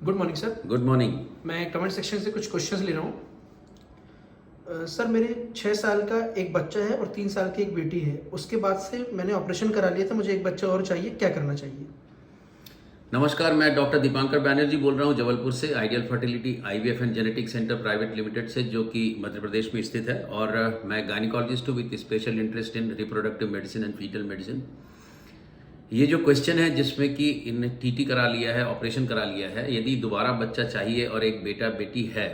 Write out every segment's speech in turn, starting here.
Good morning sir. Good morning. मैं comment section से कुछ क्वेश्चंस ले रहा हूँ। सर मेरे 6 साल का एक बच्चा है और 3 साल की एक बेटी है। उसके बाद से मैंने ऑपरेशन करा लिया था, मुझे एक बच्चा और चाहिए, क्या करना चाहिए? नमस्कार, मैं डॉक्टर दीपांकर बैनर्जी बोल रहा हूँ जबलपुर से, ideal fertility IVF and genetic centre private limited से, जो कि मध्य प्रदेश में स्थित है। और मैं गायनिकोलॉजिस्ट हूँ with special interest in reproductive medicine and foetal medicine. ये जो क्वेश्चन है जिसमें कि इन टीटी करा लिया है, ऑपरेशन करा लिया है, यदि दोबारा बच्चा चाहिए और एक बेटा बेटी है,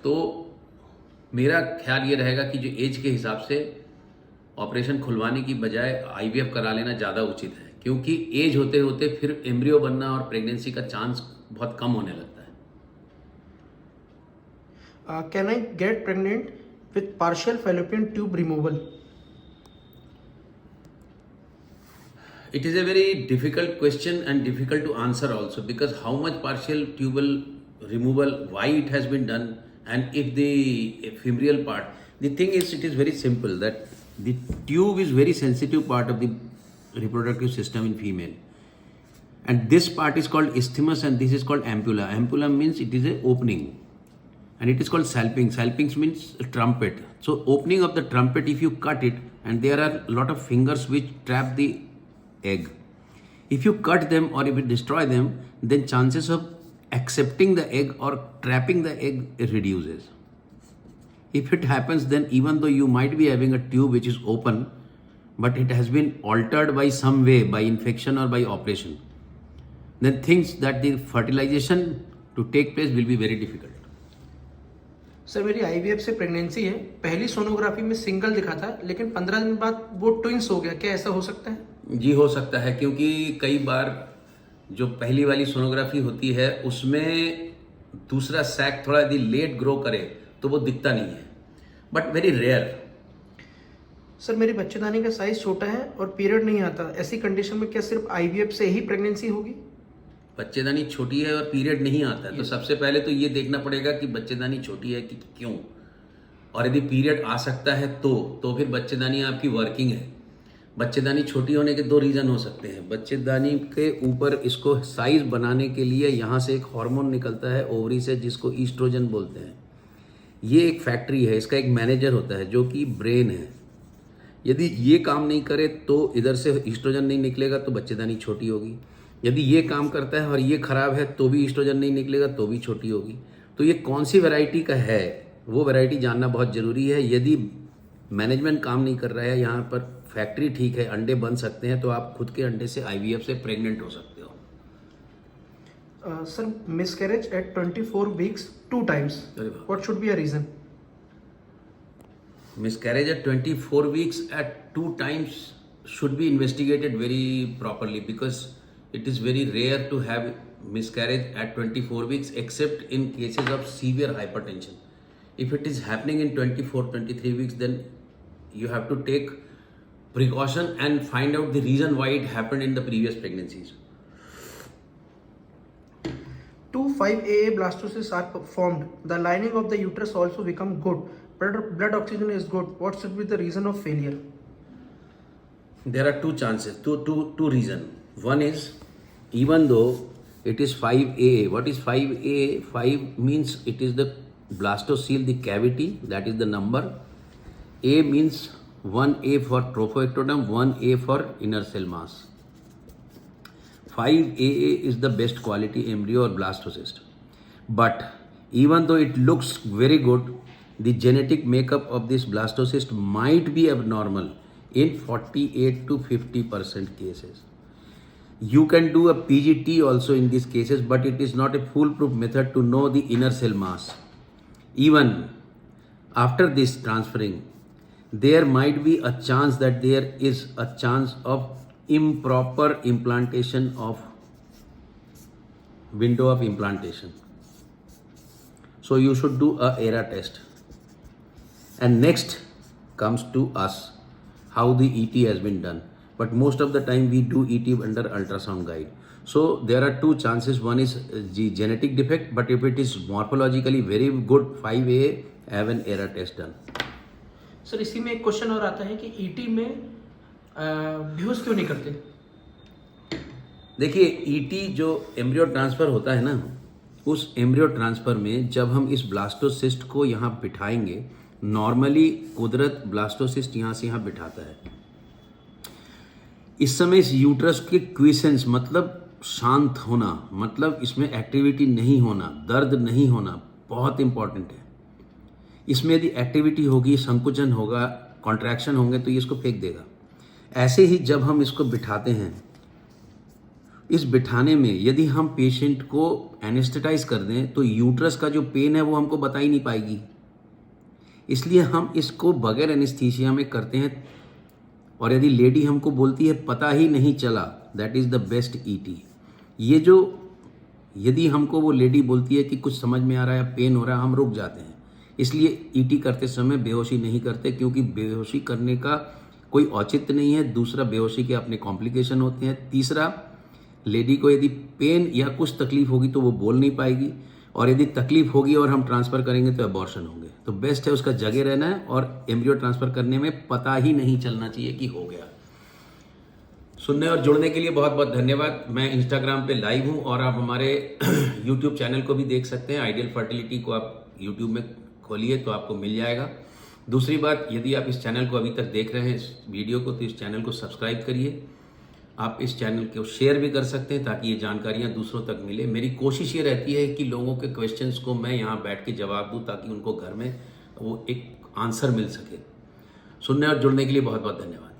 तो मेरा ख्याल ये रहेगा कि जो एज के हिसाब से ऑपरेशन खुलवाने की बजाय आईवीएफ करा लेना ज़्यादा उचित है, क्योंकि एज होते होते फिर एम्ब्रियो बनना और प्रेगनेंसी का चांस बहुत कम होने लगता है। Can I get pregnant with partial fallopian tube removal? It is a very difficult question and difficult to answer also, because how much partial tubal removal, why it has been done, and if the femoral part, the thing is, it is very simple that the tube is very sensitive part of the reproductive system in female, and this part is called isthmus and this is called ampulla. Ampulla means it is a opening, and it is called salping. Salping means a trumpet. So opening of the trumpet, if you cut it, and there are a lot of fingers which trap the egg. If you cut them or if you destroy them, then chances of accepting the egg or trapping the egg reduces. If it happens, then even though you might be having a tube which is open, but it has been altered by some way, by infection or by operation, then things that the fertilization to take place will be very difficult. Sir मेरी IVF से pregnancy है। पहली sonography में single दिखा था, लेकिन 15 दिन बाद वो ट्विंस हो गया, क्या ऐसा हो सकता है? जी हो सकता है, क्योंकि कई बार जो पहली वाली सोनोग्राफी होती है उसमें दूसरा सैक थोड़ा यदि लेट ग्रो करे तो वो दिखता नहीं है, बट वेरी रेयर। सर मेरी बच्चेदानी का साइज छोटा है और पीरियड नहीं आता, ऐसी कंडीशन में क्या सिर्फ आईवीएफ से ही प्रेगनेंसी होगी? बच्चेदानी छोटी है और पीरियड नहीं आता है, तो सबसे पहले तो ये देखना पड़ेगा कि बच्चेदानी छोटी है कि क्यों, और यदि पीरियड आ सकता है तो फिर बच्चेदानी आपकी वर्किंग है। बच्चेदानी छोटी होने के दो रीज़न हो सकते हैं। बच्चेदानी के ऊपर इसको साइज बनाने के लिए यहाँ से एक हार्मोन निकलता है ओवरी से, जिसको ईस्ट्रोजन बोलते हैं। ये एक फैक्ट्री है, इसका एक मैनेजर होता है जो कि ब्रेन है। यदि ये काम नहीं करे तो इधर से ईस्ट्रोजन नहीं निकलेगा तो बच्चेदानी छोटी होगी। यदि ये काम करता है और ये खराब है तो भी ईस्ट्रोजन नहीं निकलेगा तो भी छोटी होगी। तो ये कौन सी वैरायटी का है, वो वैरायटी जानना बहुत ज़रूरी है। यदि मैनेजमेंट काम नहीं कर रहा है, यहाँ पर फैक्ट्री ठीक है, अंडे बन सकते हैं, तो आप खुद के अंडे से आईवीएफ से प्रेग्नेंट हो सकते हो। Sir miscarriage at 24 weeks 2 times, what should be a reason? Miscarriage at 24 weeks at 2 times should be investigated very properly, because it is very rare to have miscarriage at 24 weeks except in cases of severe hypertension. If it is happening in 24-23 weeks, then you have to take precaution and find out the reason why it happened in the previous pregnancies. 2 5AA blastocysts are formed. The lining of the uterus also become good. Blood oxygen is good. What should be the reason of failure? There are two chances, two reasons. One is, even though it is 5AA, what is 5AA? 5 means it is the blastocele, the cavity, that is the number. A means 1A for trophoectoderm, 1A for inner cell mass. 5AA is the best quality embryo or blastocyst. But even though it looks very good, the genetic makeup of this blastocyst might be abnormal in 48 to 50% cases. You can do a PGT also in these cases, but it is not a foolproof method to know the inner cell mass. Even after this transferring, there might be a chance that there is a chance of improper implantation of window of implantation. So you should do a ERA test. And next comes to us how the ET has been done. But most of the time we do ET under ultrasound guide. So there are two chances. One is the genetic defect, but if it is morphologically very good 5A, have an ERA test done. Sir इसी में एक question और आता है कि ET में बेहोश क्यों नहीं करते? देखिए, ईटी जो एम्ब्रियो ट्रांसफर होता है ना, उस एम्ब्रियो ट्रांसफ़र में जब हम इस ब्लास्टोसिस्ट को यहाँ बिठाएंगे, नॉर्मली कुदरत ब्लास्टोसिस्ट यहाँ से यहाँ बिठाता है। इस समय इस यूट्रस के क्विसेंस मतलब शांत होना, मतलब इसमें एक्टिविटी नहीं होना, दर्द नहीं होना बहुत इंपॉर्टेंट है। इसमें यदि एक्टिविटी होगी, संकुचन होगा, कॉन्ट्रैक्शन होंगे तो ये इसको फेंक देगा। ऐसे ही जब हम इसको बिठाते हैं, इस बिठाने में यदि हम पेशेंट को एनेस्थेटाइज कर दें तो यूट्रस का जो पेन है वो हमको बता ही नहीं पाएगी। इसलिए हम इसको बगैर एनेस्थीसिया में करते हैं। और यदि लेडी हमको बोलती है पता ही नहीं चला, that is the best ET. ये जो यदि हमको वो लेडी बोलती है कि कुछ समझ में आ रहा है या पेन हो रहा है, हम रुक जाते हैं। इसलिए ईटी करते समय बेहोशी नहीं करते, क्योंकि बेहोशी करने का कोई औचित्य नहीं है। दूसरा, बेहोशी के अपने कॉम्प्लिकेशन होते हैं। तीसरा, लेडी को यदि पेन या कुछ तकलीफ होगी तो वो बोल नहीं पाएगी, और यदि तकलीफ होगी और हम ट्रांसफ़र करेंगे तो अबॉर्शन होंगे। तो बेस्ट है उसका जगह रहना है, और एम्ब्रियो ट्रांसफ़र करने में पता ही नहीं चलना चाहिए कि हो गया। सुनने और जुड़ने के लिए बहुत बहुत धन्यवाद। मैं इंस्टाग्राम पे लाइव हूँ, और आप हमारे यूट्यूब चैनल को भी देख सकते हैं। आइडियल फर्टिलिटी को आप यूट्यूब में खोलिए तो आपको मिल जाएगा। दूसरी बात, यदि आप इस चैनल को अभी तक देख रहे हैं, इस वीडियो को, तो इस चैनल को सब्सक्राइब करिए। आप इस चैनल को शेयर भी कर सकते हैं ताकि ये जानकारियाँ दूसरों तक मिले। मेरी कोशिश ये रहती है कि लोगों के क्वेश्चंस को मैं यहाँ बैठ के जवाब दूँ, ताकि उनको घर में वो एक आंसर मिल सके। सुनने और जुड़ने के लिए बहुत बहुत धन्यवाद।